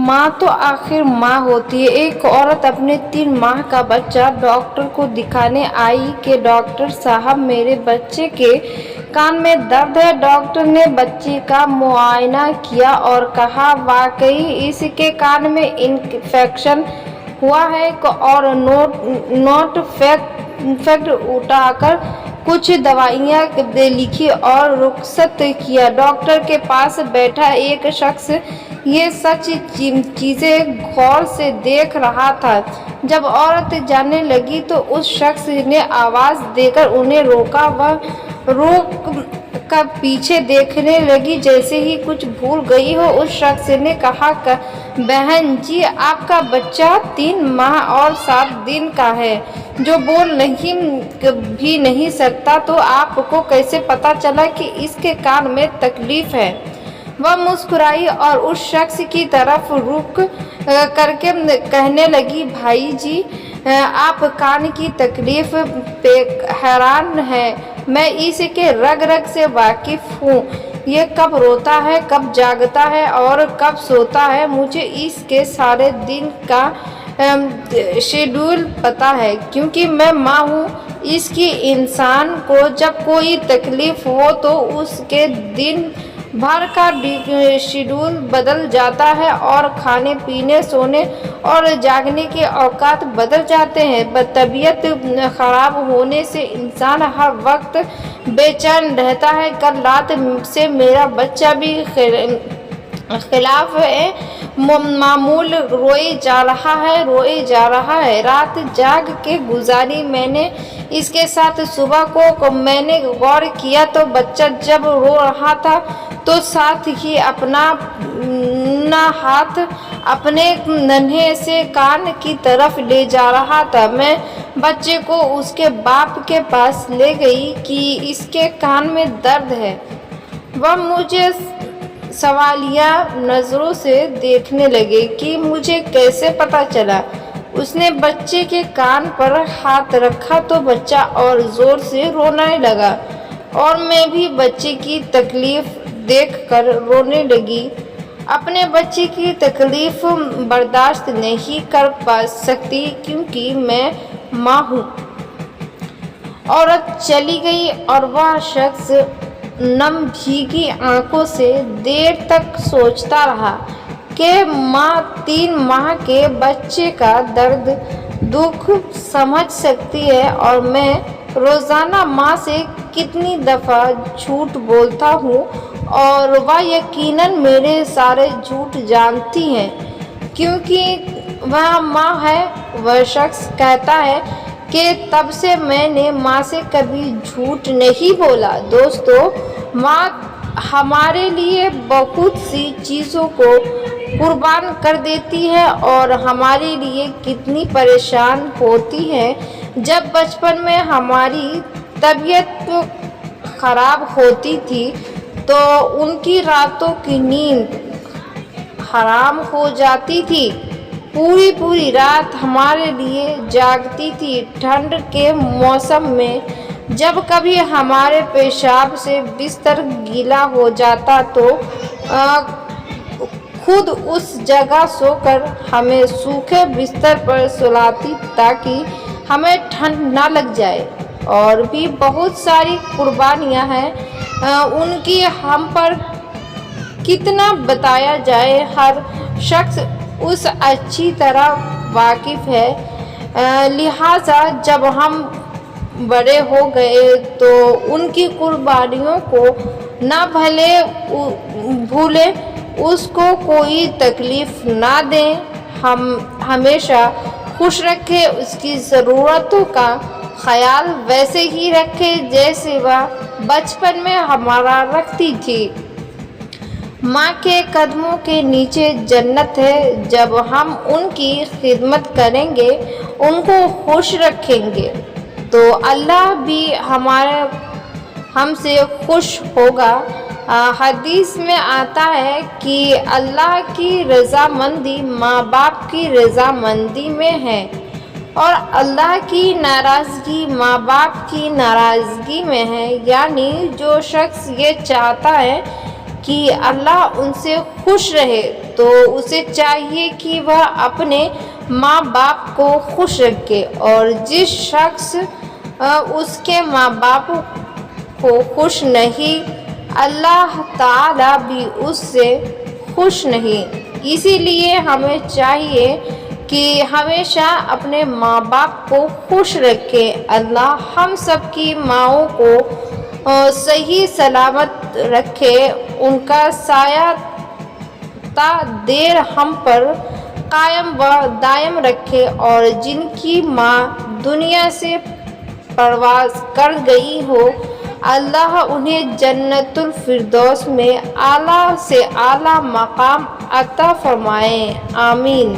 माँ तो आखिर माँ होती है। एक औरत अपने 3 माह का बच्चा डॉक्टर को दिखाने आई कि डॉक्टर साहब मेरे बच्चे के कान में दर्द है। डॉक्टर ने बच्चे का मुआयना किया और कहा वाकई इसके कान में इन्फेक्शन हुआ है और नोट फैक्ट उठाकर कुछ दवाइयाँ दे लिखी और रुखसत किया। डॉक्टर के पास बैठा एक शख्स ये सच चीजें गौर से देख रहा था। जब औरत जाने लगी तो उस शख्स ने आवाज देकर उन्हें रोका। वह रोक कर पीछे देखने लगी जैसे ही कुछ भूल गई हो। उस शख्स ने कहा बहन जी, आपका बच्चा 3 माह और 7 दिन का है जो बोल भी नहीं सकता, तो आपको कैसे पता चला कि इसके कान में तकलीफ है? वह मुस्कुराई और उस शख्स की तरफ रुख करके कहने लगी भाई जी, आप कान की तकलीफ पे हैरान हैं। मैं इसके रग रग से वाकिफ हूँ। ये कब रोता है, कब जागता है और कब सोता है, मुझे इसके सारे दिन का शेड्यूल पता है, क्योंकि मैं माँ हूँ इसकी। इंसान को जब कोई तकलीफ हो तो उसके दिन भर का शेड्यूल बदल जाता है और खाने पीने, सोने और जागने के औकात बदल जाते हैं। तबीयत खराब होने से इंसान हर वक्त बेचैन रहता है। कल रात से मेरा बच्चा भी खिलाफ मामूल रोए जा रहा है। रात जाग के गुजारी मैंने इसके साथ। सुबह को मैंने गौर किया तो बच्चा जब रो रहा था तो साथ ही अपना हाथ अपने नन्हे से कान की तरफ ले जा रहा था। मैं बच्चे को उसके बाप के पास ले गई कि इसके कान में दर्द है। वह मुझे सवालिया नज़रों से देखने लगे कि मुझे कैसे पता चला। उसने बच्चे के कान पर हाथ रखा तो बच्चा और ज़ोर से रोने लगा और मैं भी बच्चे की तकलीफ देखकर रोने लगी। अपने बच्चे की तकलीफ बर्दाश्त नहीं कर पा सकती क्योंकि मैं माँ हूँ। औरत चली गई और वह शख्स नम भीगी आंखों से देर तक सोचता रहा कि माँ 3 माह के बच्चे का दर्द दुख समझ सकती है और मैं रोज़ाना माँ से कितनी दफ़ा झूठ बोलता हूँ और वह यकीनन मेरे सारे झूठ जानती हैं क्योंकि वह माँ है। वह शख्स कहता है कि तब से मैंने माँ से कभी झूठ नहीं बोला। दोस्तों, माँ हमारे लिए बहुत सी चीज़ों को कुर्बान कर देती है और हमारे लिए कितनी परेशान होती है। जब बचपन में हमारी तबीयत खराब होती थी तो उनकी रातों की नींद हराम हो जाती थी। पूरी रात हमारे लिए जागती थी। ठंड के मौसम में जब कभी हमारे पेशाब से बिस्तर गीला हो जाता तो खुद उस जगह सोकर हमें सूखे बिस्तर पर सुलाती ताकि हमें ठंड ना लग जाए। और भी बहुत सारी कुर्बानियाँ हैं, उनकी हम पर कितना बताया जाए। हर शख्स उस अच्छी तरह वाकिफ़ है। लिहाजा जब हम बड़े हो गए तो उनकी कुर्बानियों को ना भले भूलें, उसको कोई तकलीफ़ ना दें, हम हमेशा खुश रखें, उसकी ज़रूरतों का ख्याल वैसे ही रखें जैसे वह बचपन में हमारा रखती थी। माँ के कदमों के नीचे जन्नत है। जब हम उनकी खिदमत करेंगे, उनको खुश रखेंगे तो अल्लाह भी हमसे खुश होगा। हदीस में आता है कि अल्लाह की रज़ामंदी माँ बाप की रज़ामंदी में है और अल्लाह की नाराज़गी माँ बाप की नाराज़गी में है। यानी जो शख्स ये चाहता है کہ اللہ ان سے خوش رہے تو اسے چاہیے کہ وہ اپنے ماں باپ کو خوش رکھے، اور جس شخص اس کے ماں باپ کو خوش نہیں، اللہ تعالیٰ بھی اس سے خوش نہیں۔ اسی لیے ہمیں چاہیے کہ ہمیشہ اپنے ماں باپ کو خوش رکھیں۔ اللہ ہم سب کی ماؤں کو صحیح سلامت رکھے، ان کا سایہ تا دیر ہم پر قائم و دائم رکھے، اور جن کی ماں دنیا سے پرواز کر گئی ہو، اللہ انہیں جنت الفردوس میں اعلیٰ سے اعلیٰ مقام عطا فرمائے، آمین۔